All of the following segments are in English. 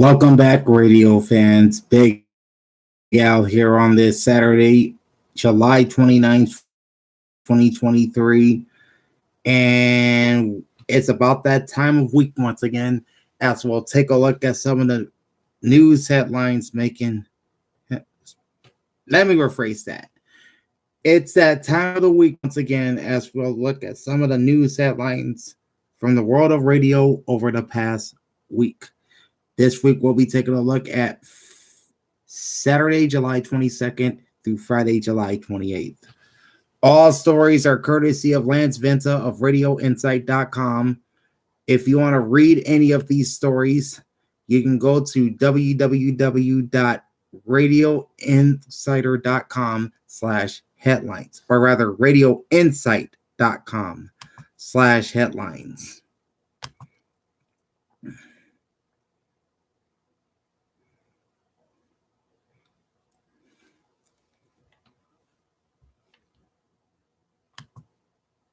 Welcome back, radio fans. Big Al here on this Saturday, July 29th, 2023. And it's about that time of week once again, as we'll take a look at some of the news headlines making. Let me rephrase that. It's that time of the week once again, as we'll look at some of the news headlines from the world of radio over the past week. This week, we'll be taking a look at Saturday, July 22nd through Friday, July 28th. All stories are courtesy of Lance Venta of RadioInsight.com. If you want to read any of these stories, you can go to www.radioinsider.com/headlines, or rather, radioinsight.com/headlines.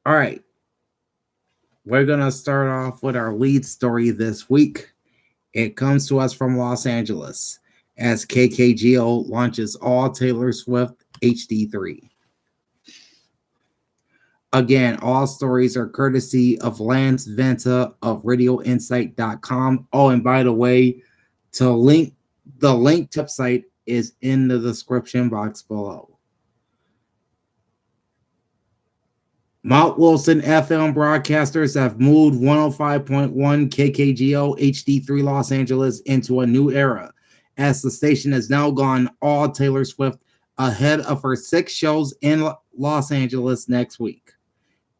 All right, we're going to start off with our lead story this week. It comes to us from Los Angeles as KKGO launches all Taylor Swift HD3. Again, all stories are courtesy of Lance Venta of RadioInsight.com. Oh, and by the way, the link to the website is in the description box below. Mount Wilson FM broadcasters have moved 105.1 KKGO HD3 Los Angeles into a new era, as the station has now gone all Taylor Swift ahead of her 6 shows in Los Angeles next week.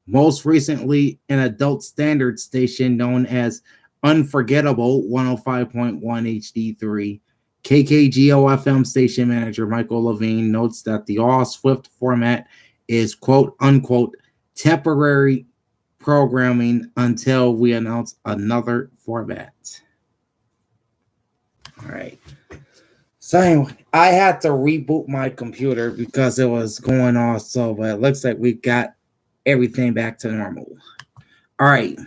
Most recently, an adult standard station known as Unforgettable 105.1 HD3, KKGO FM station manager Michael Levine notes that the all Swift format is quote unquote temporary programming until we announce another format. All right. So anyway, I had to reboot my computer because it was going off slow, but it looks like we got everything back to normal. All right.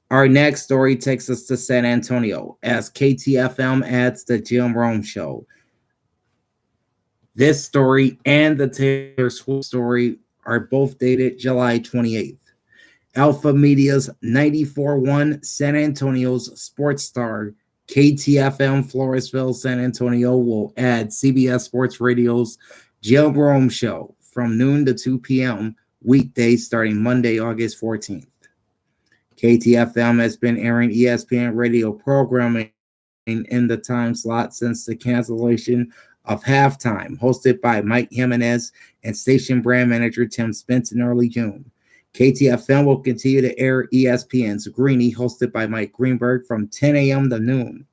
Our next story takes us to San Antonio as KTFM adds the Jim Rome Show. This story and the Taylor Swift story are both dated July 28th. Alpha Media's 94.1 San Antonio's sports star KTFM Floresville San Antonio will add CBS Sports Radio's Jim Rome Show from noon to 2 p.m. weekdays starting Monday, August 14th. KTFM has been airing ESPN radio programming in the time slot since the cancellation of Halftime, hosted by Mike Jimenez and station brand manager Tim Spence in early June. KTFM will continue to air ESPN's Greeny, hosted by Mike Greenberg, from 10 a.m. to noon.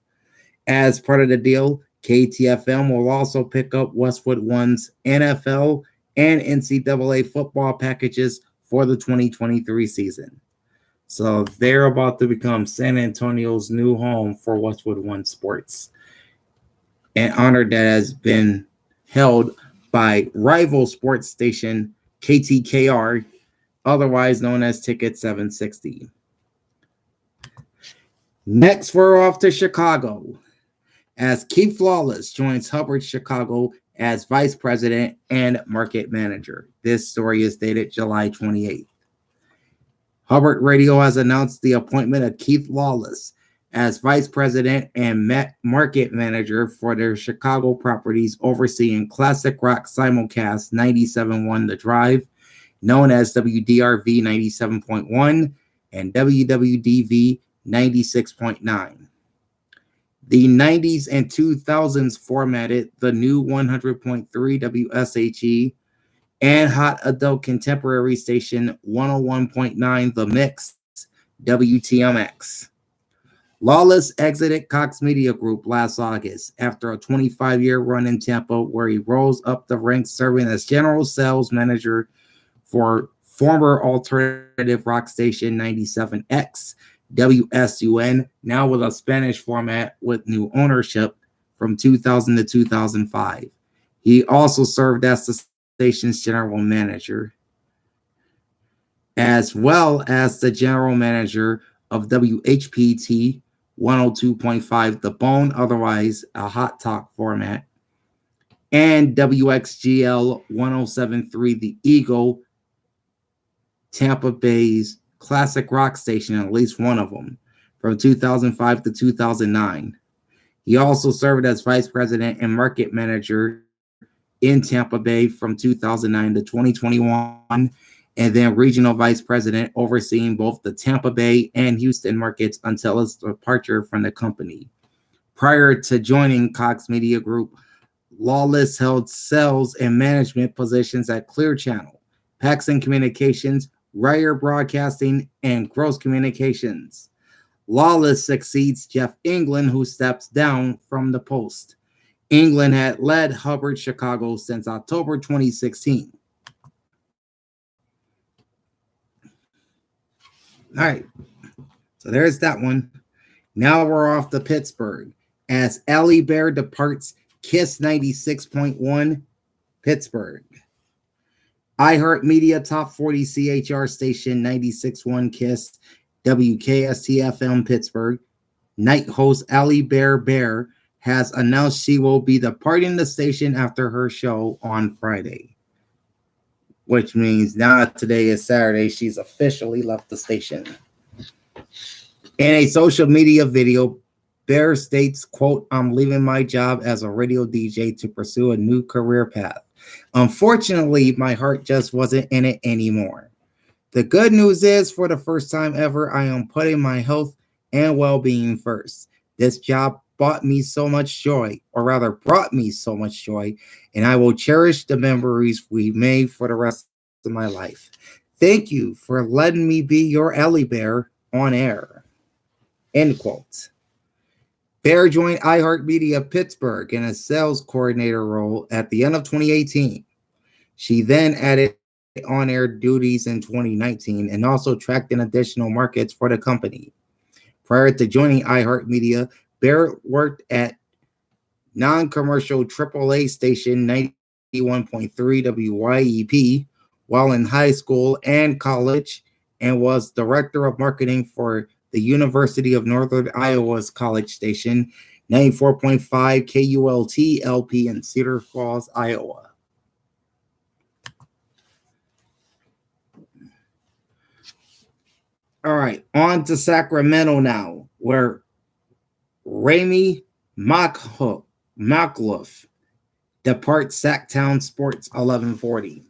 As part of the deal, KTFM will also pick up Westwood One's NFL and NCAA football packages for the 2023 season. So they're about to become San Antonio's new home for Westwood One Sports, an honor that has been held by rival sports station KTKR, otherwise known as Ticket 760. Next, we're off to Chicago as Keith Lawless joins Hubbard Chicago as vice president and market manager. This story is dated July 28th. Hubbard Radio has announced the appointment of Keith Lawless as vice president and market manager for their Chicago properties, overseeing classic rock simulcast 97.1 The Drive, known as WDRV 97.1 and WWDV 96.9. The 90s and 2000s formatted the new 100.3 WSHE and hot adult contemporary station 101.9 The Mix WTMX. Lawless exited Cox Media Group last August after a 25-year run in Tampa, where he rose up the ranks serving as general sales manager for former alternative rock station 97X WSUN, now with a Spanish format with new ownership from 2000 to 2005. He also served as the station's general manager, as well as the general manager of WHPT 102.5 The Bone, otherwise a hot talk format, and WXGL 107.3 The Eagle, Tampa Bay's classic rock station, at least one of them, from 2005 to 2009. He also served as vice president and market manager in Tampa Bay from 2009 to 2021, and then regional vice president overseeing both the Tampa Bay and Houston markets until his departure from the company. Prior to joining Cox Media Group, Lawless held sales and management positions at Clear Channel, Paxson Communications, Ryer Broadcasting, and Gross Communications. Lawless succeeds Jeff England, who steps down from the post. England had led Hubbard Chicago since October 2016. All right, so there's that one. Now we're off to Pittsburgh as Allie Bear departs Kiss 96.1 Pittsburgh. iHeartMedia Top 40 CHR station 96.1 Kiss, WKST-FM Pittsburgh. Night host Allie Bear has announced she will be departing the station after her show on Friday, which means now today is Saturday, she's officially left the station. In a social media video, Bear states, quote, "I'm leaving my job as a radio DJ to pursue a new career path. Unfortunately, my heart just wasn't in it anymore. The good news is, for the first time ever, I am putting my health and well-being first. This job brought me so much joy, and I will cherish the memories we made for the rest of my life. Thank you for letting me be your Allie Bear on air." End quote. Bear joined iHeartMedia Pittsburgh in a sales coordinator role at the end of 2018. She then added on-air duties in 2019 and also tracked in additional markets for the company. Prior to joining iHeartMedia, Bear worked at non-commercial AAA station 91.3 WYEP while in high school and college, and was director of marketing for the University of Northern Iowa's college station 94.5 KULT LP in Cedar Falls, Iowa. All right, on to Sacramento now, where Rami Malekov departs Sacktown Sports 1140.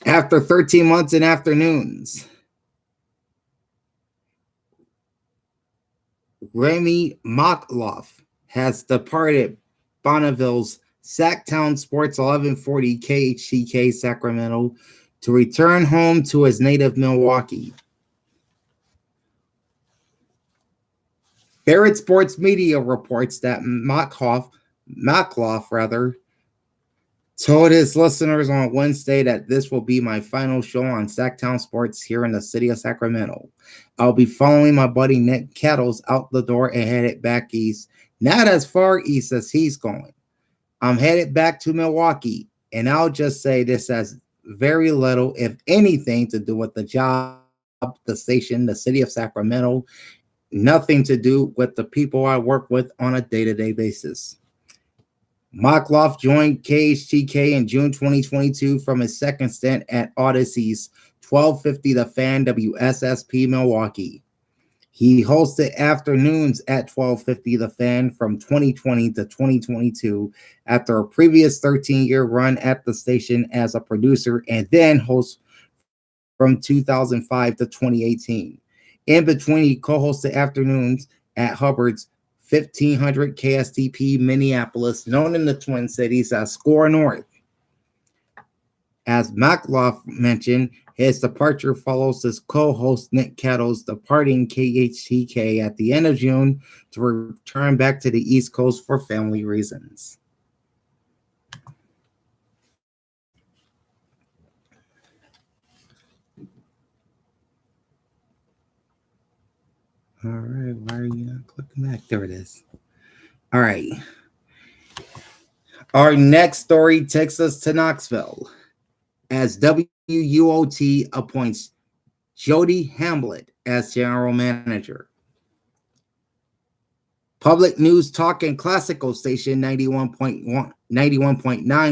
After 13 months and afternoons, Rami Malekov has departed Bonneville's Sacktown Sports 1140 KHTK Sacramento to return home to his native Milwaukee. Barrett Sports Media reports that Malekov told his listeners on Wednesday that this will be my final show on Sacktown Sports here in the city of Sacramento. I'll be following my buddy Nick Kettles out the door and headed back east, not as far east as he's going. I'm headed back to Milwaukee, and I'll just say this has very little, if anything, to do with the job, the station, the city of Sacramento. Nothing to do with the people I work with on a day-to-day basis. Malekov joined KHTK in June 2022 from his second stint at Odyssey's 1250 The Fan WSSP Milwaukee. He hosted afternoons at 1250 The Fan from 2020 to 2022 after a previous 13-year run at the station as a producer, and then host from 2005 to 2018. In between, he co-hosted afternoons at Hubbard's 1500 KSTP Minneapolis, known in the Twin Cities as Score North. As Malekov mentioned, his departure follows his co-host Nick Kettles departing KHTK at the end of June to return back to the East Coast for family reasons. All right, why are you not clicking back? There it is. All right. Our next story takes us to Knoxville as WUOT appoints Jody Hamblett as general manager. Public News Talk and Classical Station 91.9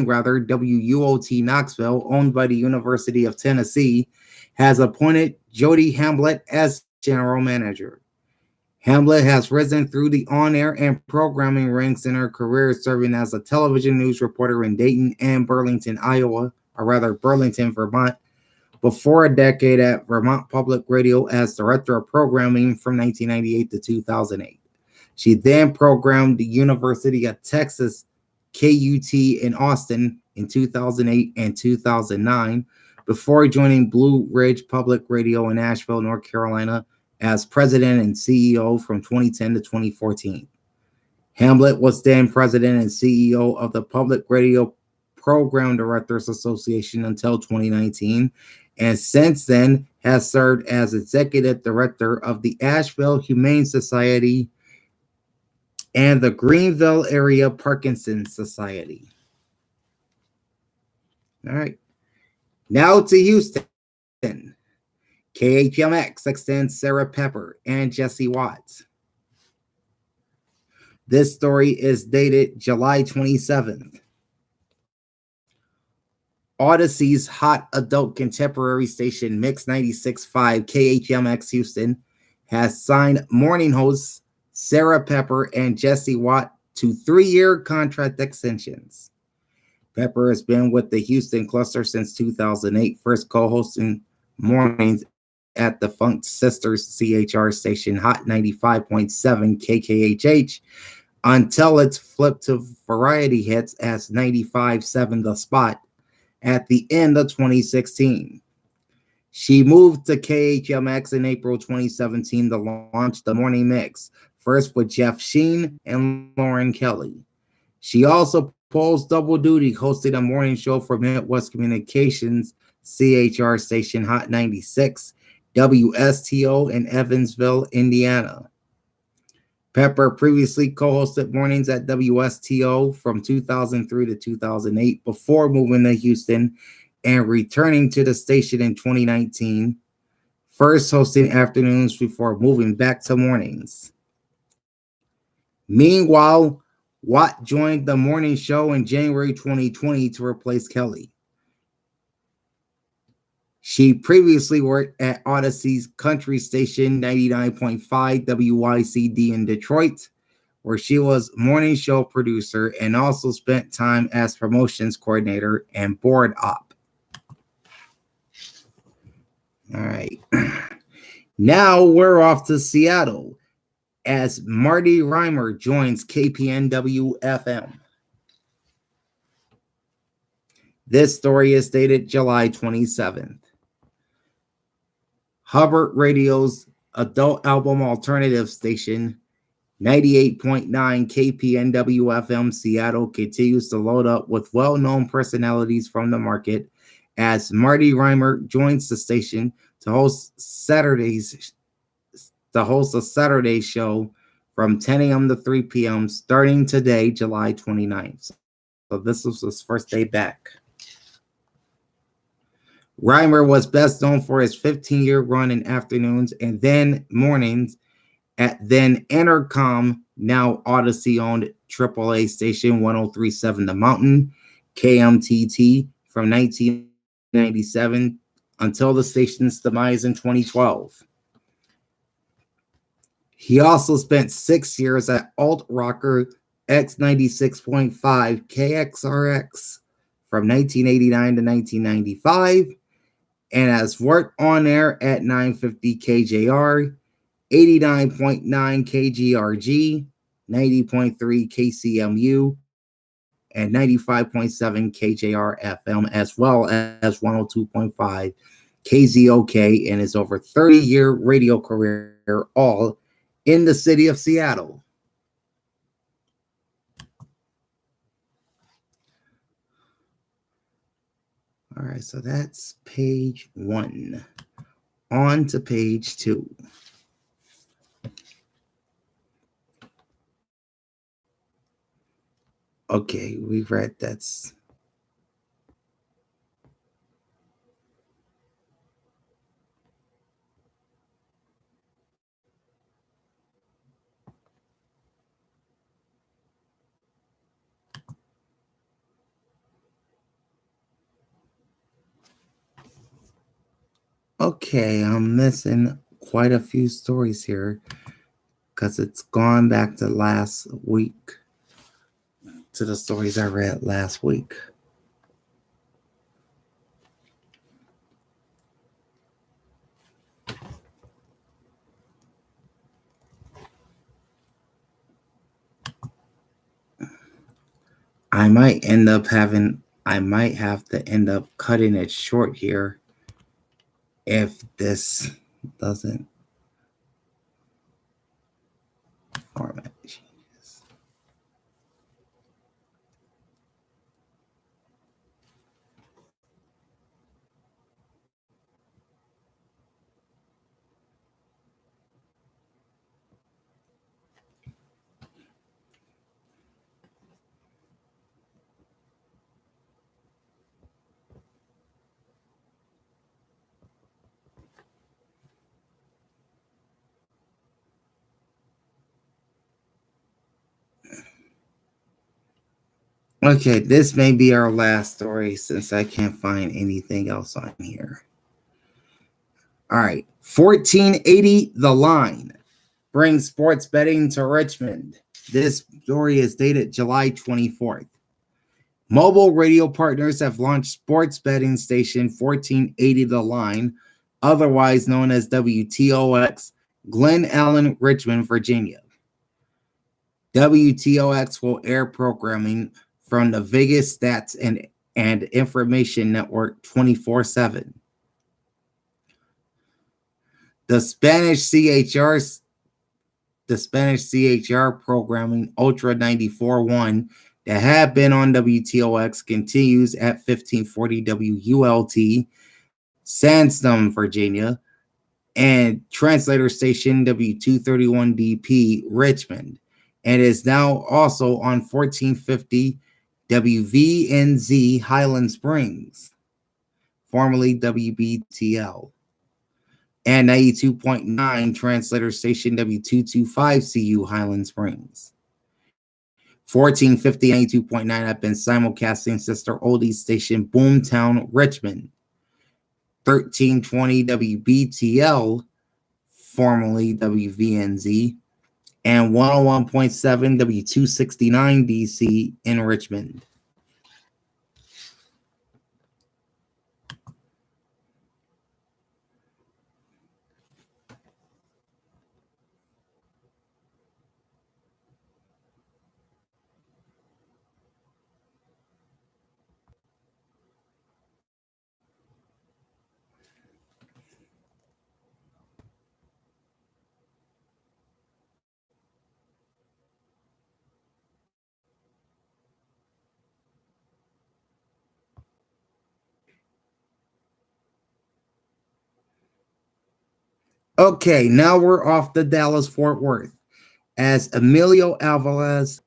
WUOT Knoxville, owned by the University of Tennessee, has appointed Jody Hamblett as general manager. Hamblett has risen through the on-air and programming ranks in her career, serving as a television news reporter in Dayton and Burlington, Burlington, Vermont, before a decade at Vermont Public Radio as director of programming from 1998 to 2008. She then programmed the University of Texas, KUT in Austin in 2008 and 2009, before joining Blue Ridge Public Radio in Asheville, North Carolina, as president and CEO from 2010 to 2014. Hamblett was then president and CEO of the Public Radio Program Directors Association until 2019, and since then has served as executive director of the Asheville Humane Society and the Greenville Area Parkinson's Society. All right. Now to Houston. KHMX extends Sarah Pepper and Jesse Watts. This story is dated July 27th. Odyssey's hot adult contemporary station Mix 96.5 KHMX Houston has signed morning hosts Sarah Pepper and Jesse Watt to 3-year contract extensions. Pepper has been with the Houston cluster since 2008, first co-hosting mornings at the Funk Sisters CHR station Hot 95.7 KKHH until it's flipped to variety hits as 95.7 The Spot at the end of 2016. She moved to KHMX in April 2017 to launch the Morning Mix, first with Jeff Sheen and Lauren Kelly. She also pulls double duty, hosting a morning show for Midwest Communications CHR station Hot 96, WSTO in Evansville, Indiana. Pepper previously co-hosted mornings at WSTO from 2003 to 2008 before moving to Houston and returning to the station in 2019, first hosting afternoons before moving back to mornings. Meanwhile, Watt joined the morning show in January 2020 to replace Kelly. She previously worked at Odyssey's country station 99.5 WYCD in Detroit, where she was morning show producer and also spent time as promotions coordinator and board op. All right. Now we're off to Seattle as Marty Reimer joins KPNW FM. This story is dated July 27th. Hubbard Radio's adult album alternative station, 98.9 KPNW FM Seattle, continues to load up with well-known personalities from the market as Marty Reimer joins the station to host a Saturday show from 10 a.m. to 3 p.m. starting today, July 29th. So this was his first day back. Reimer was best known for his 15-year run in afternoons and then mornings at then Entercom, now Odyssey-owned AAA station 103.7 The Mountain, KMTT, from 1997 until the station's demise in 2012. He also spent 6 years at alt rocker X96.5 KXRX from 1989 to 1995, and has worked on air at 950 KJR, 89.9 KGRG, 90.3 KCMU, and 95.7 KJR FM, as well as 102.5 KZOK in his over 30-year radio career, all in the city of Seattle. All right, so that's page 1. On to page 2. Okay, we've read that's. Okay, I'm missing quite a few stories here because it's gone back to last week, to the stories I read last week. I might have to end up cutting it short here if this doesn't format changes. Okay, this may be our last story since I can't find anything else on here. All right, 1480 The Line brings sports betting to Richmond. This story is dated July 24th. Mobile radio partners have launched sports betting station 1480 The Line, otherwise known as WTOX, Glen Allen, Richmond, Virginia. WTOX will air programming from the Vegas Stats and Information Network 24/7. The Spanish CHR programming Ultra 94.1 that had been on WTOX continues at 1540 WULT, Sandstone, Virginia, and translator station W231BP, Richmond, and is now also on 1450 WVNZ, Highland Springs, formerly WBTL, and 92.9 translator station W225CU, Highland Springs. 1450 92.9 have been simulcasting sister oldies station Boomtown, Richmond. 1320 WBTL, formerly WVNZ, and 101.7 W269 DC in Richmond. Okay, now we're off to Dallas-Fort Worth as Emilio Alvarez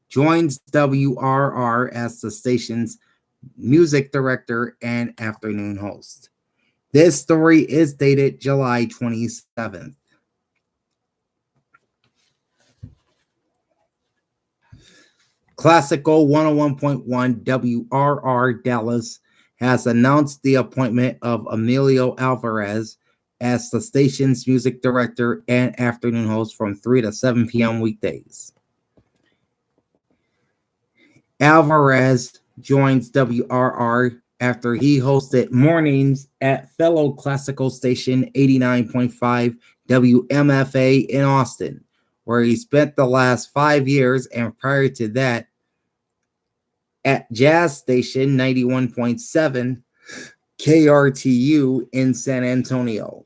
joins WRR as the station's music director and afternoon host. This story is dated July 27th. Classical 101.1 WRR Dallas has announced the appointment of Emilio Alvarez as the station's music director and afternoon host from 3 to 7 p.m. weekdays. Alvarez joins WRR after he hosted mornings at fellow classical station 89.5 WMFA in Austin, where he spent the last 5 years, and prior to that, at jazz station 91.7 KRTU in San Antonio.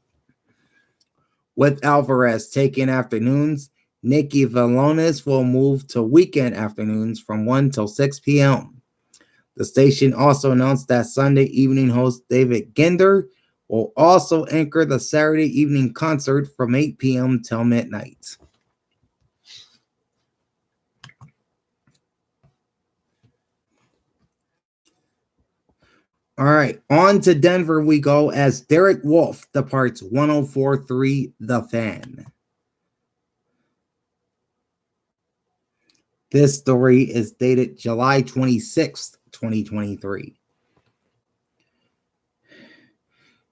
With Alvarez taking afternoons, Nikki Valonis will move to weekend afternoons from 1 till 6 p.m. The station also announced that Sunday evening host David Gender will also anchor the Saturday evening concert from 8 p.m. till midnight. All right, on to Denver we go as Derek Wolfe departs 104.3 The Fan. This story is dated July 26th, 2023.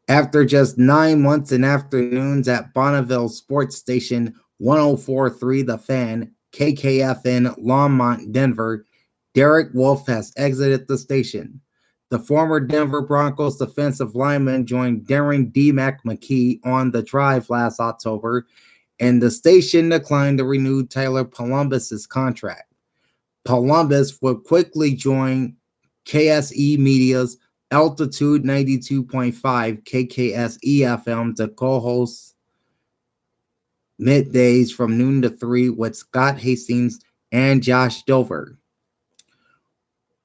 After just 9 months and afternoons at Bonneville Sports Station 104.3 The Fan, KKFN, Longmont, Denver, Derek Wolfe has exited the station. The former Denver Broncos defensive lineman joined Darren D-Mac McKee on The Drive last October, and the station declined to renew Tyler Polumbus's contract. Polumbus would quickly join KSE Media's Altitude 92.5 KKSE FM to co-host middays from noon to 3 with Scott Hastings and Josh Dover.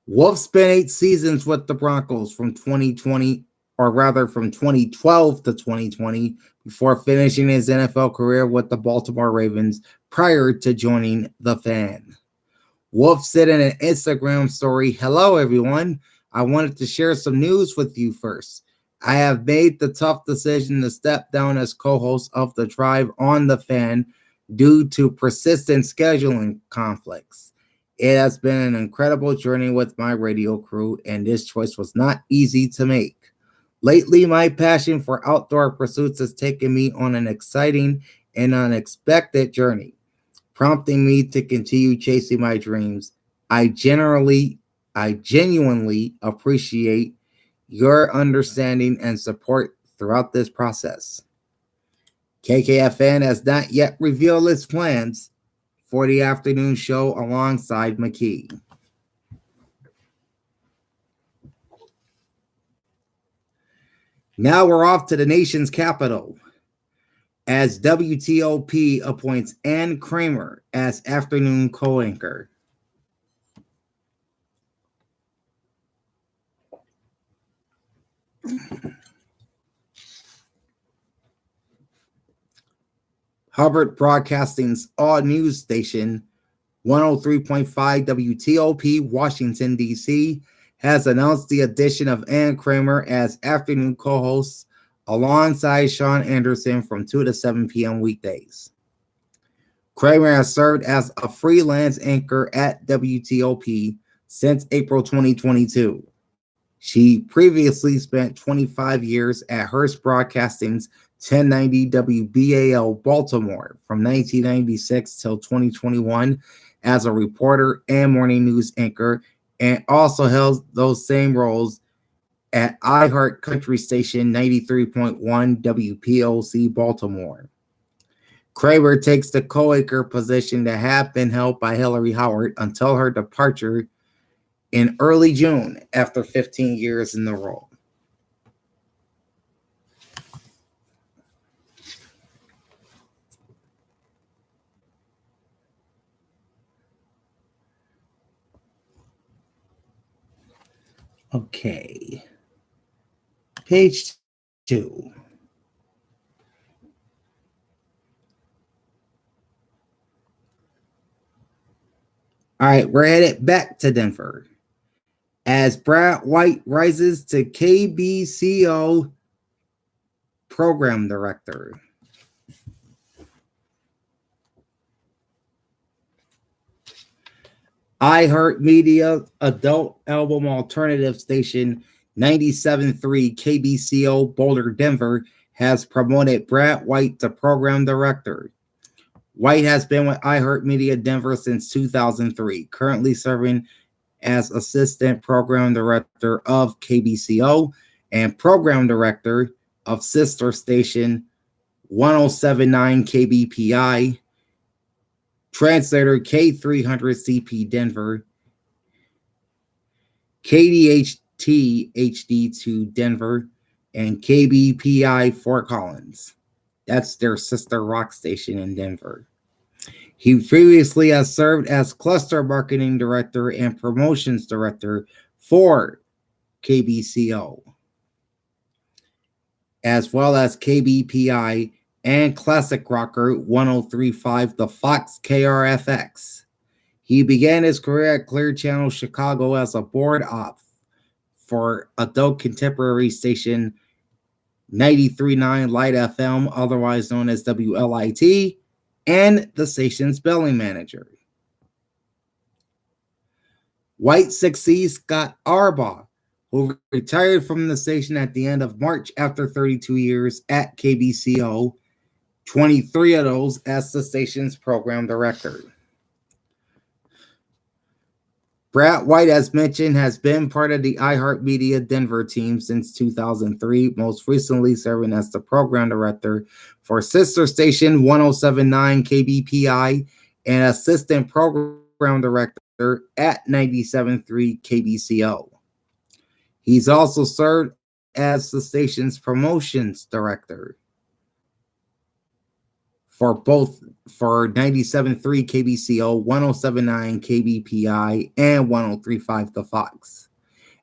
Wolfe spent 8 seasons with the Broncos from 2012 to 2020 before finishing his NFL career with the Baltimore Ravens prior to joining The Fan. Wolfe said in an Instagram story, "Hello, everyone. I wanted to share some news with you first. I have made the tough decision to step down as co-host of The Drive on The Fan due to persistent scheduling conflicts. It has been an incredible journey with my radio crew, and this choice was not easy to make. Lately, my passion for outdoor pursuits has taken me on an exciting and unexpected journey, prompting me to continue chasing my dreams. I genuinely appreciate your understanding and support throughout this process." KKFN has not yet revealed its plans for the afternoon show alongside McKee. Now we're off to the nation's capital, as WTOP appoints Ann Kramer as afternoon co-anchor. Hubbard Broadcasting's all-news station, 103.5 WTOP, Washington, D.C., has announced the addition of Ann Kramer as afternoon co-host alongside Sean Anderson from 2 to 7 p.m. weekdays. Kramer has served as a freelance anchor at WTOP since April 2022. She previously spent 25 years at Hearst Broadcasting's 1090 WBAL Baltimore from 1996 till 2021 as a reporter and morning news anchor, and also held those same roles at iHeart Country Station 93.1 WPOC Baltimore. Kramer takes the co-anchor position that had been held by Hillary Howard until her departure in early June after 15 years in the role. Okay. Page 2. All right, we're headed back to Denver as Brad White rises to KBCO program director. iHeartMedia adult album alternative station 97.3 KBCO Boulder, Denver has promoted Brad White to program director. White has been with iHeartMedia Denver since 2003, currently serving as assistant program director of KBCO and program director of sister station 107.9 KBPI, translator K300CP Denver, KDHT HD2 Denver, and KBPI Fort Collins. That's their sister rock station in Denver. He previously has served as cluster marketing director and promotions director for KBCO, as well as KBPI and classic rocker 103.5 The Fox KRFX. He began his career at Clear Channel Chicago as a board op for adult contemporary station 93.9 Light FM, otherwise known as WLIT, and the station's billing manager. White succeeds Scott Arbaugh, who retired from the station at the end of March after 32 years at KBCO, 23 of those as the station's program director. Brad White, as mentioned, has been part of the iHeartMedia Denver team since 2003, most recently serving as the program director for sister station 1079 KBPI and assistant program director at 97.3 KBCO. He's also served as the station's promotions director for 97.3 KBCO, 1079 KBPI, and 1035 The Fox,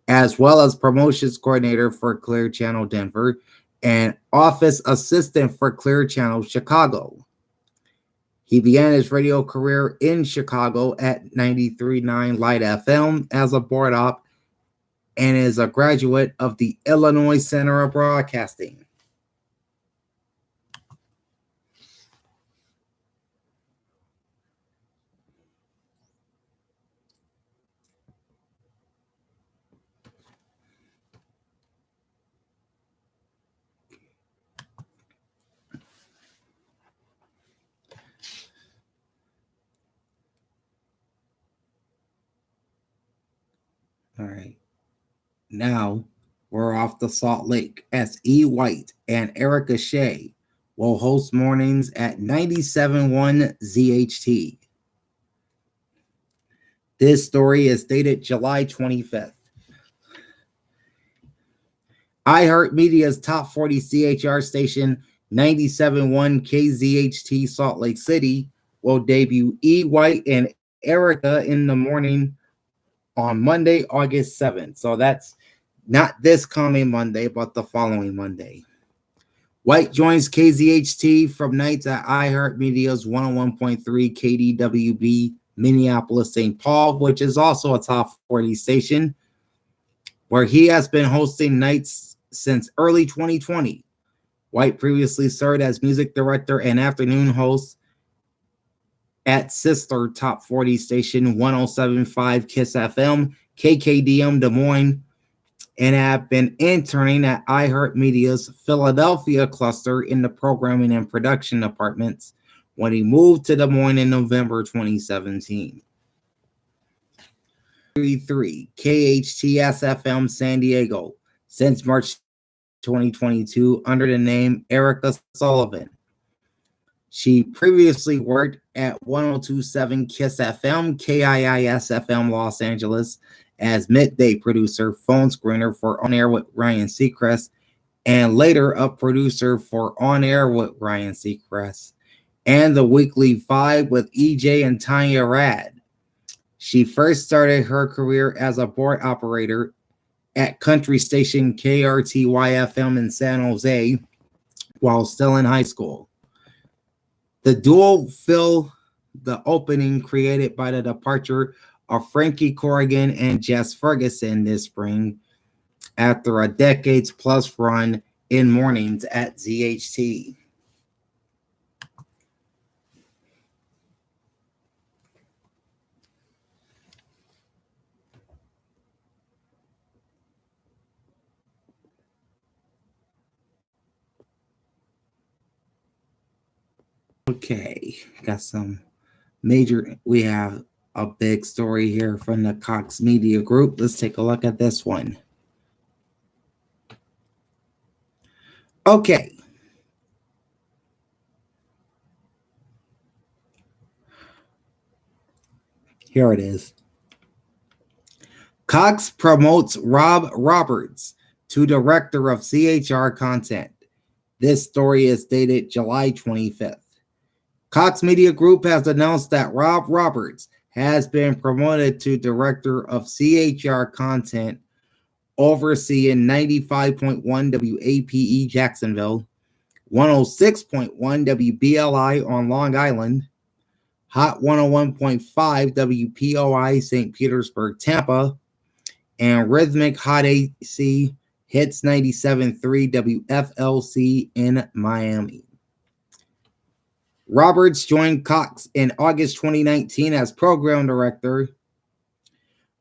as well as promotions coordinator for Clear Channel Denver and office assistant for Clear Channel Chicago. He began his radio career in Chicago at 93.9 Light FM as a board op and is a graduate of the Illinois Center of Broadcasting. All right. Now we're off to Salt Lake as E. White and Erica Shea will host mornings at 97.1 ZHT. This story is dated July 25th. iHeartMedia's top 40 CHR station 97.1 KZHT Salt Lake City will debut E. White and Erica in the morning on Monday, August 7th. So that's not this coming Monday, but the following Monday. White joins KZHT from nights at iHeartMedia's 101.3 KDWB Minneapolis St. Paul, which is also a top 40 station, where he has been hosting nights since early 2020. White previously served as music director and afternoon host at sister top 40 station 107.5 KISS FM, KKDM Des Moines, and have been interning at iHeartMedia's Philadelphia cluster in the programming and production departments when he moved to Des Moines in November 2017. 33 KHTS FM San Diego since March 2022 under the name Erica Sullivan. She previously worked at 102.7 KISS FM, KIIS FM Los Angeles as midday producer, phone screener for On Air with Ryan Seacrest, and later a producer for On Air with Ryan Seacrest, and the weekly Vibe with EJ and Tanya Rad. She first started her career as a board operator at country station KRTY-FM in San Jose while still in high school. The duo fill the opening created by the departure of Frankie Corrigan and Jess Ferguson this spring after a decades-plus run in mornings at ZHT. Okay, got some we have a big story here from the Cox Media Group. Let's take a look at this one. Okay. Here it is. Cox promotes Rob Roberts to director of CHR content. This story is dated July 25th. Cox Media Group has announced that Rob Roberts has been promoted to director of CHR content, overseeing 95.1 WAPE Jacksonville, 106.1 WBLI on Long Island, Hot 101.5 WPOI St. Petersburg, Tampa, and Rhythmic Hot AC Hits 97.3 WFLC in Miami. Roberts joined Cox in August 2019 as program director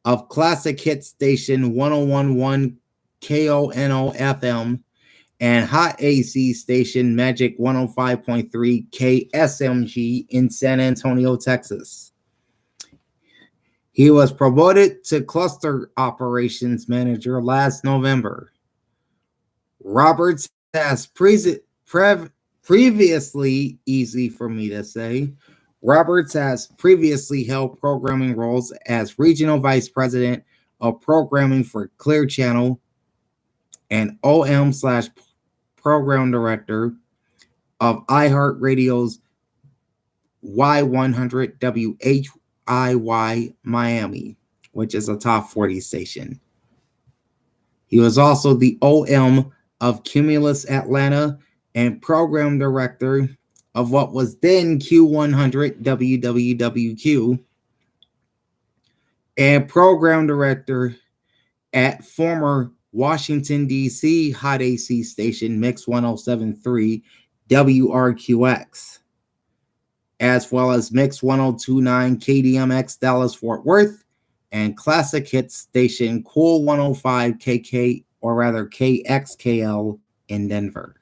of classic hit station 1011 KONO FM and Hot AC station Magic 105.3 KSMG in San Antonio, Texas. He was promoted to cluster operations manager last November. Roberts has previously, easy for me to say, Roberts has previously held programming roles as regional vice president of programming for Clear Channel and OM/program director of iHeartRadio's Y100 WHIY Miami, which is a top 40 station. He was also the OM of Cumulus Atlanta and program director of what was then Q100 WWWQ and program director at former Washington, D.C. Hot AC station Mix 107.3 WRQX, as well as Mix 102.9 KDMX Dallas Fort Worth and classic hits station Cool 105 KK, or rather KXKL in Denver.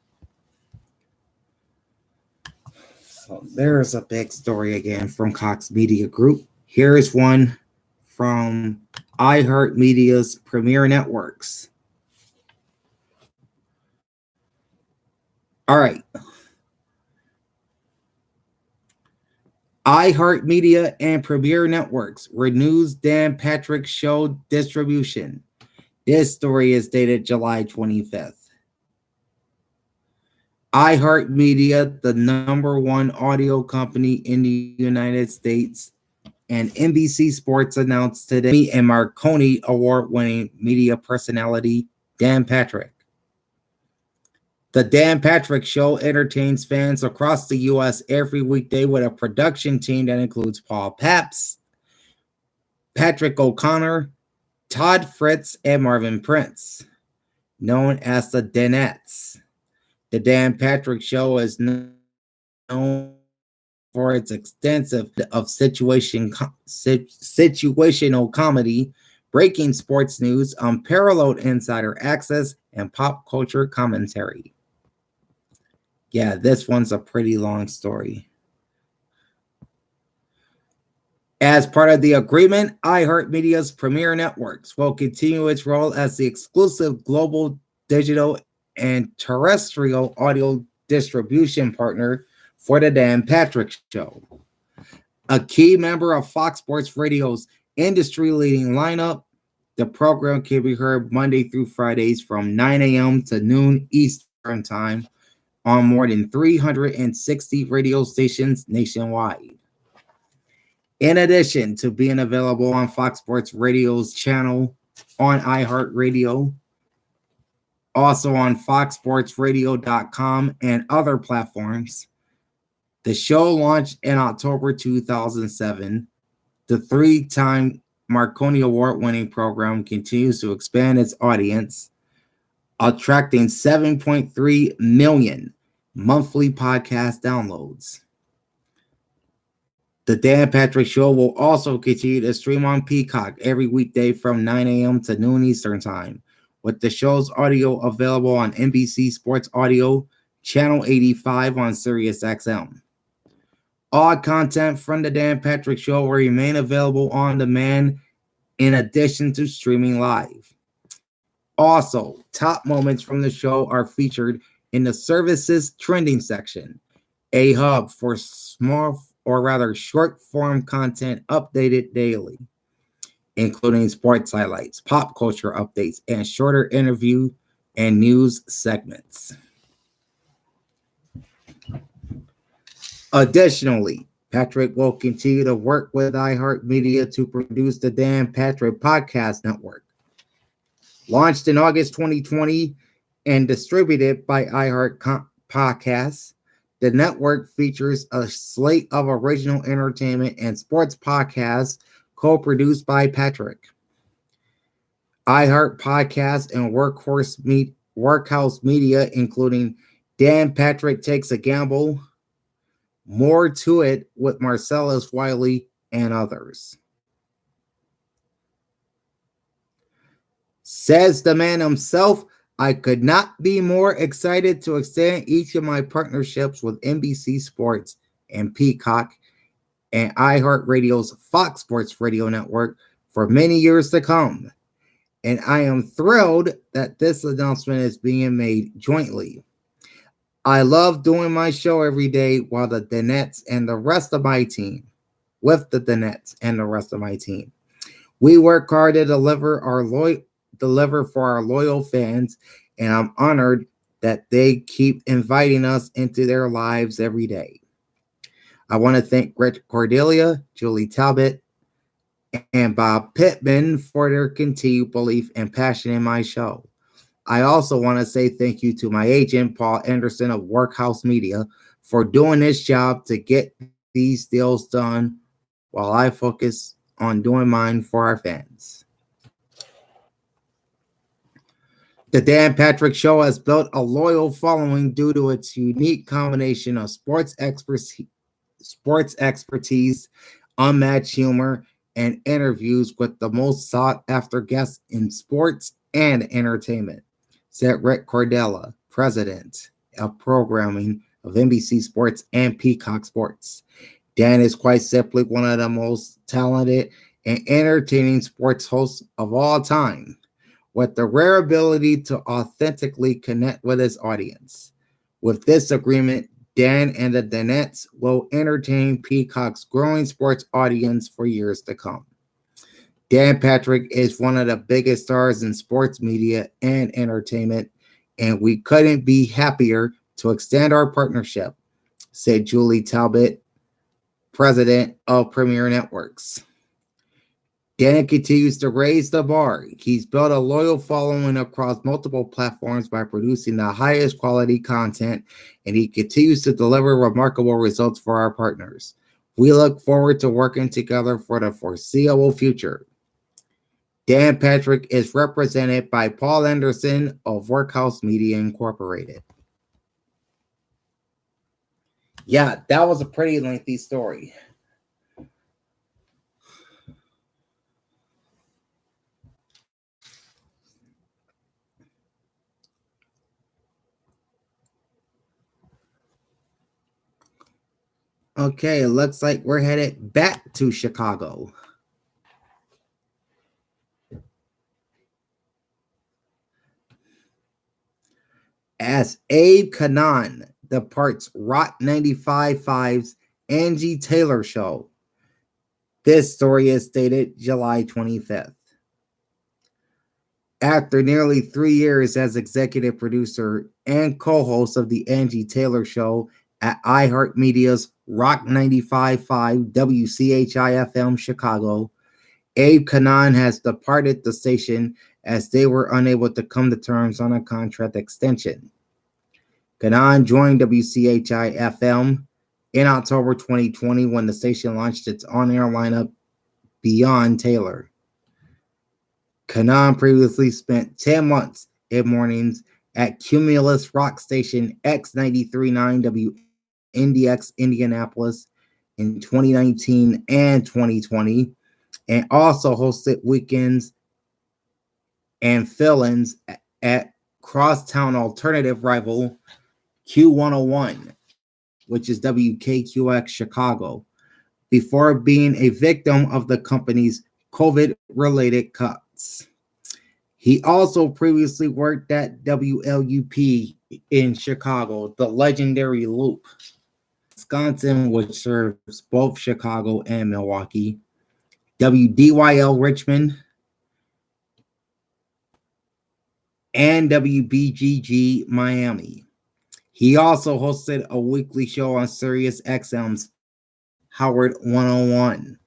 So there's a big story again from Cox Media Group. Here's one from iHeartMedia's Premier Networks. All right. iHeartMedia and Premier Networks renews Dan Patrick Show distribution. This story is dated July 25th. iHeartMedia, the number one audio company in the United States, and NBC Sports announced today and Marconi Award-winning media personality Dan Patrick. The Dan Patrick Show entertains fans across the U.S. every weekday with a production team that includes Paul Pabst, Patrick O'Connor, Todd Fritz, and Marvin Prince, known as the Danettes. The Dan Patrick Show is known for its extensive of situational comedy, breaking sports news, unparalleled insider access, and pop culture commentary. Yeah, this one's a pretty long story. As part of the agreement, iHeartMedia's Premier Networks will continue its role as the exclusive global digital and terrestrial audio distribution partner for the Dan Patrick Show. A key member of Fox Sports Radio's industry-leading lineup, the program can be heard Monday through Fridays from 9 a.m. to noon Eastern Time on more than 360 radio stations nationwide. In addition to being available on Fox Sports Radio's channel on iHeartRadio, also on foxsportsradio.com and other platforms, the show launched in October 2007. The three-time Marconi Award-winning program continues to expand its audience, attracting 7.3 million monthly podcast downloads. The Dan Patrick Show will also continue to stream on Peacock every weekday from 9 a.m. to noon Eastern Time, with the show's audio available on NBC Sports Audio, Channel 85 on SiriusXM. All content from the Dan Patrick Show will remain available on demand in addition to streaming live. Also, top moments from the show are featured in the service's trending section, a hub for small or rather short-form content updated daily, including sports highlights, pop culture updates, and shorter interview and news segments. Additionally, Patrick will continue to work with iHeartMedia to produce the Dan Patrick Podcast Network. Launched in August 2020 and distributed by iHeart Podcasts, the network features a slate of original entertainment and sports podcasts co-produced by Patrick. iHeart Podcasts and Workhouse Media, including Dan Patrick Takes a Gamble, More to It with Marcellus Wiley, and others. Says the man himself, I could not be more excited to extend each of my partnerships with NBC Sports and Peacock and iHeartRadio's Fox Sports Radio Network for many years to come. And I am thrilled that this announcement is being made jointly. I love doing my show every day while the Dinettes and the rest of my team, with the Dinettes and the rest of my team. We work hard to deliver for our loyal fans, and I'm honored that they keep inviting us into their lives every day. I want to thank Rick Cordelia, Julie Talbot, and Bob Pittman for their continued belief and passion in my show. I also want to say thank you to my agent, Paul Anderson of Workhouse Media, for doing this job to get these deals done while I focus on doing mine for our fans. The Dan Patrick Show has built a loyal following due to its unique combination of sports expertise, unmatched humor, and interviews with the most sought-after guests in sports and entertainment, said Rick Cordella, president of programming of NBC Sports and Peacock Sports. Dan is quite simply one of the most talented and entertaining sports hosts of all time, with the rare ability to authentically connect with his audience. With this agreement, Dan and the Dinettes will entertain Peacock's growing sports audience for years to come. Dan Patrick is one of the biggest stars in sports media and entertainment, and we couldn't be happier to extend our partnership, said Julie Talbot, president of Premier Networks. Dan continues to raise the bar. He's built a loyal following across multiple platforms by producing the highest quality content, and he continues to deliver remarkable results for our partners. We look forward to working together for the foreseeable future. Dan Patrick is represented by Paul Anderson of Workhouse Media Incorporated. Yeah, that was a pretty lengthy story. Okay, it looks like we're headed back to Chicago. As Abe Kanan departs Rock 95.5's Angie Taylor Show. This story is dated July 25th. After nearly 3 years as executive producer and co-host of the Angie Taylor Show at iHeartMedia's Rock 95.5 WCHI-FM Chicago, Abe Kanan has departed the station as they were unable to come to terms on a contract extension. Kanan joined WCHI-FM in October 2020 when the station launched its on-air lineup beyond Taylor. Kanan previously spent 10 months in mornings at Cumulus rock station X93.9 WNDX Indianapolis in 2019 and 2020, and also hosted weekends and fill-ins at crosstown alternative rival Q101, which is WKQX Chicago, before being a victim of the company's COVID-related cuts. He also previously worked at WLUP in Chicago, the legendary Loop, Wisconsin, which serves both Chicago and Milwaukee, WDYL Richmond, and WBGG Miami. He also hosted a weekly show on Sirius XM's Howard 101.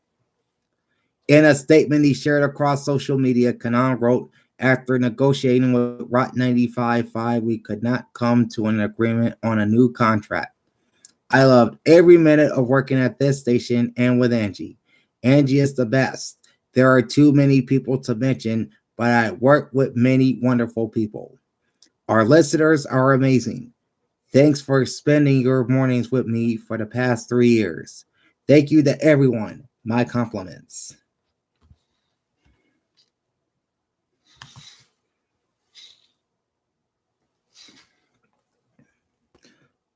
In a statement he shared across social media, Kanan wrote, "After negotiating with Rock 95.5, we could not come to an agreement on a new contract. I loved every minute of working at this station and with Angie. Angie is the best. There are too many people to mention, but I work with many wonderful people. Our listeners are amazing. Thanks for spending your mornings with me for the past 3 years. Thank you to everyone. My compliments."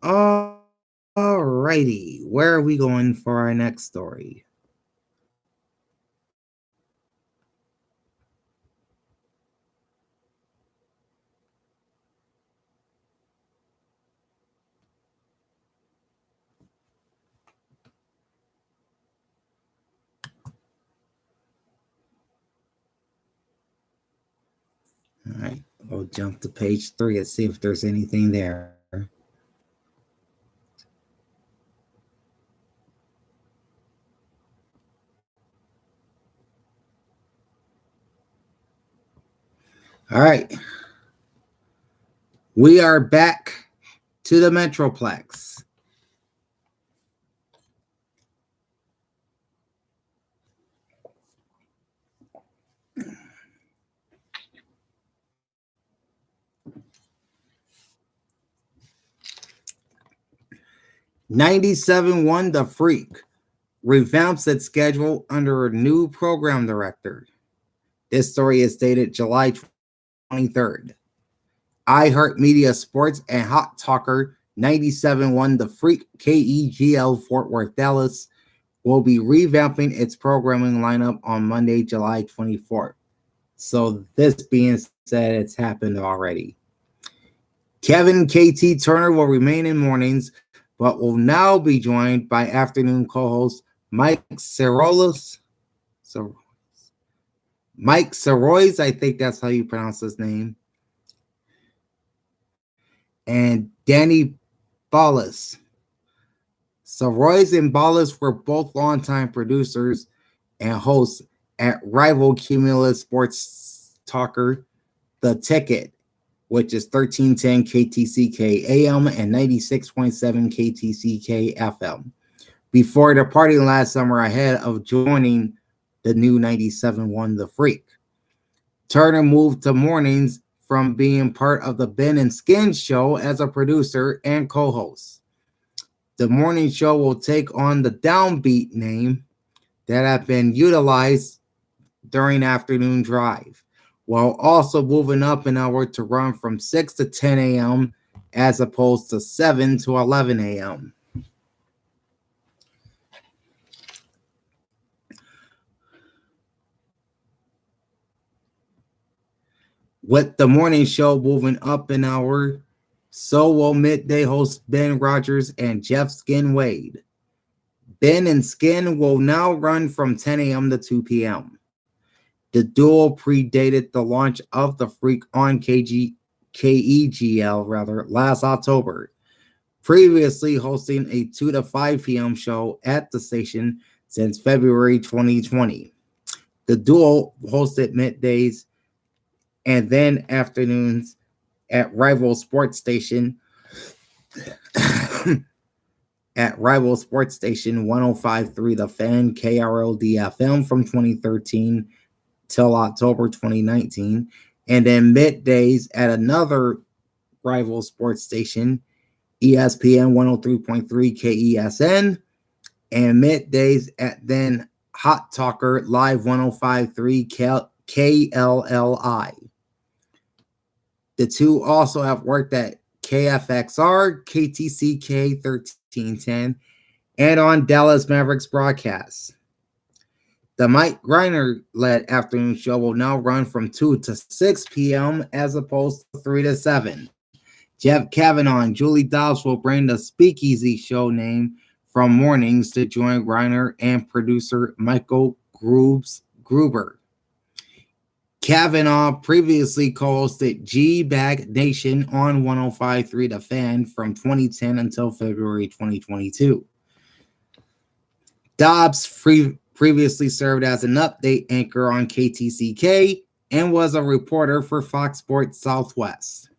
Alrighty, where are we going for our next story? All right, we'll jump to page 3 and see if there's anything there. All right. We are back to the Metroplex. '97 The Freak revamps its schedule under a new program director. This story is dated July 23rd. iHeartMedia Sports and Hot Talker 97.1 The Freak KEGL Fort Worth, Dallas will be revamping its programming lineup on Monday, July 24th. So this being said, it's happened already. Kevin KT Turner will remain in mornings, but will now be joined by afternoon co-host Mike Sorolis. So Mike Sorois, I think that's how you pronounce his name. And Danny Ballas. Sorois and Ballas were both longtime producers and hosts at rival Cumulus Sports Talker, The Ticket, which is 1310 KTCK AM and 96.7 KTCK FM, before departing last summer ahead of joining the new 97.1 The Freak. Turner moved to mornings from being part of the Ben and Skin show as a producer and co-host. The morning show will take on the Downbeat name that had been utilized during afternoon drive, while also moving up an hour to run from 6 to 10 a.m. as opposed to 7 to 11 a.m. With the morning show moving up an hour, so will midday hosts Ben Rogers and Jeff Skin Wade. Ben and Skin will now run from 10 a.m. to 2 p.m. The duo predated the launch of The Freak on KEGL last October, previously hosting a 2 to 5 p.m. show at the station since February 2020. The duo hosted middays and then afternoons at rival sports station 105.3 The Fan KRLD FM from 2013 till October 2019, and then middays at another rival sports station, ESPN 103.3 KESN, and middays at then Hot Talker Live 105.3 KLLI. The two also have worked at KFXR, KTCK 1310, and on Dallas Mavericks broadcasts. The Mike Greiner-led afternoon show will now run from 2 to 6 p.m. as opposed to 3 to 7. Jeff Kavanaugh and Julie Dobbs will bring the Speakeasy show name from mornings to join Greiner and producer Michael Gruber. Kavanaugh previously co-hosted G-Bag Nation on 105.3 The Fan from 2010 until February 2022. Dobbs previously served as an update anchor on KTCK and was a reporter for Fox Sports Southwest.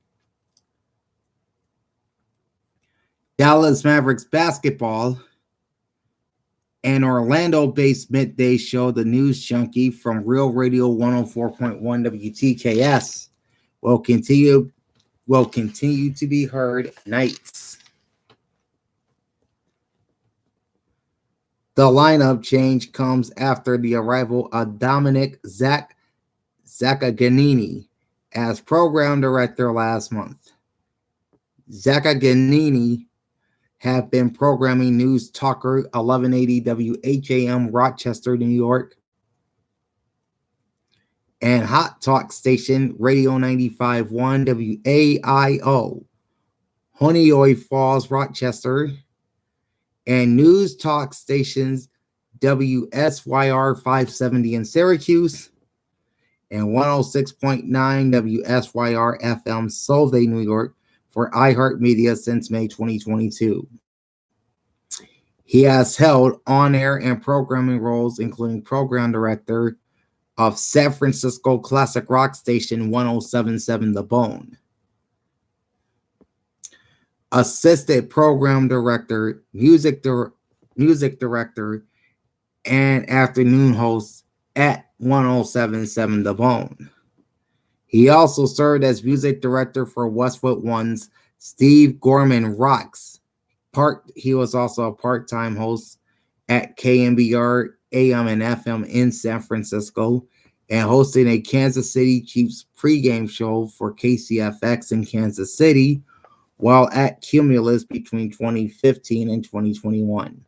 Dallas Mavericks basketball, an Orlando-based midday show, The News Junkie from Real Radio 104.1 WTKS, will continue to be heard nights. The lineup change comes after the arrival of Dominic Zaccagnini as program director last month. Zaccagnini have been programming news talker 1180 WHAM Rochester, New York, and hot talk station Radio 95.1 WAIO, Honeoye Falls, Rochester, and news talk stations WSYR 570 in Syracuse and 106.9 WSYR FM Solvay, New York for iHeartMedia since May 2022. He has held on-air and programming roles, including program director of San Francisco classic rock station 107.7 The Bone, assistant program director, music director, and afternoon host at 107.7 The Bone. He also served as music director for Westwood One's Steve Gorman Rocks. He was also a part-time host at KMBR AM and FM in San Francisco and hosting a Kansas City Chiefs pregame show for KCFX in Kansas City while at Cumulus between 2015 and 2021.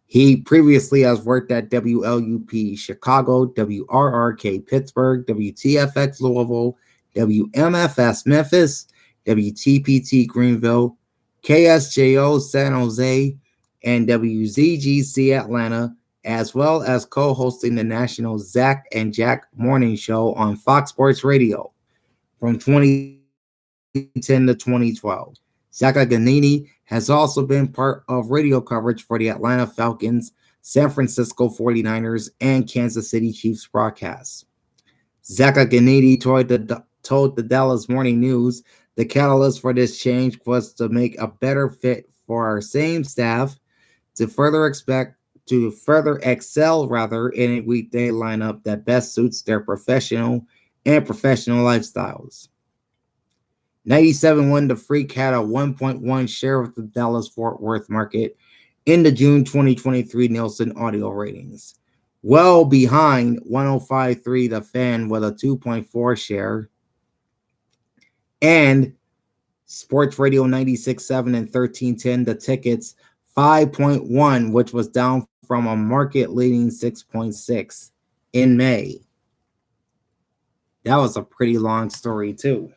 He previously has worked at WLUP Chicago, WRRK Pittsburgh, WTFX Louisville, WMFS Memphis, WTPT Greenville, KSJO San Jose, and WZGC Atlanta, as well as co-hosting the national Zach and Jack Morning Show on Fox Sports Radio from 2010 to 2012. Zach Agnini has also been part of radio coverage for the Atlanta Falcons, San Francisco 49ers, and Kansas City Chiefs broadcasts. Zach Agnini told the Dallas Morning News the catalyst for this change was to make a better fit for our same staff to further excel in a weekday lineup that best suits their professional lifestyles. 97.1 The Freak had a 1.1 share of the Dallas-Fort Worth market in the June 2023 Nielsen audio ratings, well behind 105.3 The Fan with a 2.4 share, and Sports Radio 96.7 and 1310 The Tickets 5.1, which was down from a market-leading 6.6 in May. That was a pretty long story, too.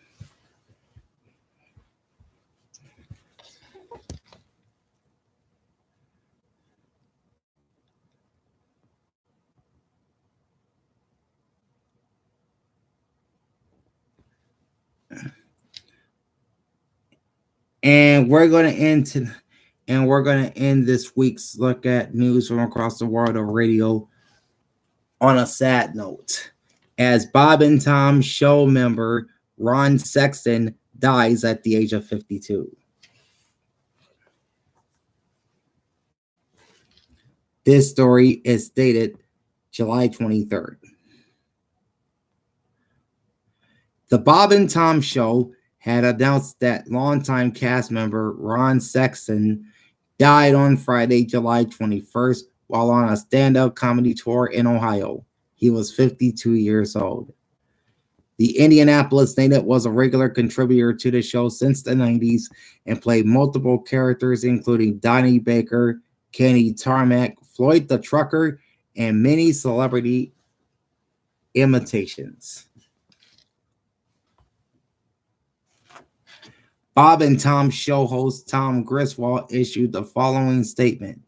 And we're going to end this week's look at news from across the world of radio on a sad note, as Bob and Tom show member Ron Sexton dies at the age of 52. This story is dated July 23rd. The Bob and Tom Show had announced that longtime cast member Ron Sexton died on Friday, July 21st, while on a stand-up comedy tour in Ohio. He was 52 years old. The Indianapolis native was a regular contributor to the show since the 90s and played multiple characters, including Donnie Baker, Kenny Tarmac, Floyd the Trucker, and many celebrity imitations. Bob and Tom show host Tom Griswold issued the following statement.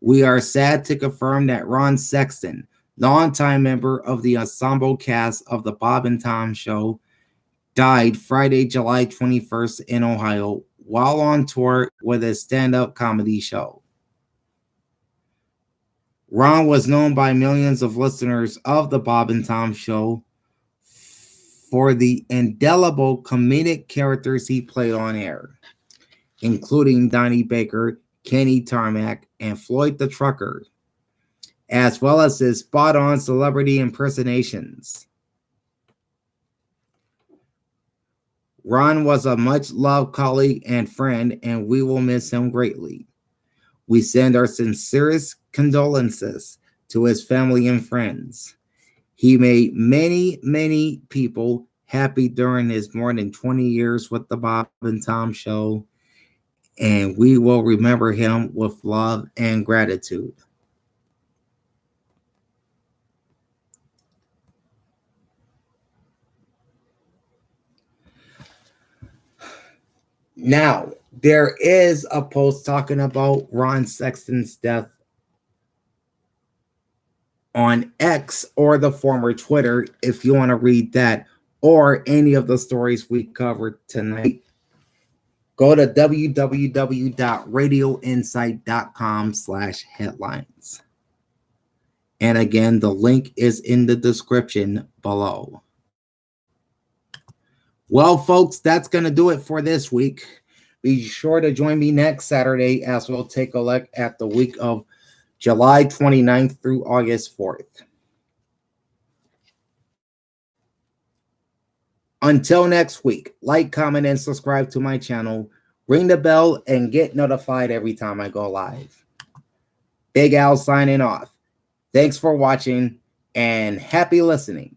We are sad to confirm that Ron Sexton, longtime member of the ensemble cast of the Bob and Tom Show, died Friday, July 21st in Ohio while on tour with his stand-up comedy show. Ron was known by millions of listeners of the Bob and Tom Show for the indelible comedic characters he played on air, including Donnie Baker, Kenny Tarmac, and Floyd the Trucker, as well as his spot-on celebrity impersonations. Ron was a much-loved colleague and friend, and we will miss him greatly. We send our sincerest condolences to his family and friends. He made many, many people happy during his more than 20 years with the Bob and Tom Show, and we will remember him with love and gratitude. Now, there is a post talking about Ron Sexton's death on X or the former Twitter if you want to read that or any of the stories we covered tonight. Go to www.radioinsight.com/headlines. And again, the link is in the description below. Well, folks, that's going to do it for this week. Be sure to join me next Saturday as we'll take a look at the week of July 29th through August 4th. Until next week, like, comment, and subscribe to my channel. Ring the bell and get notified every time I go live. Big Al signing off. Thanks for watching and happy listening.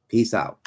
Peace out.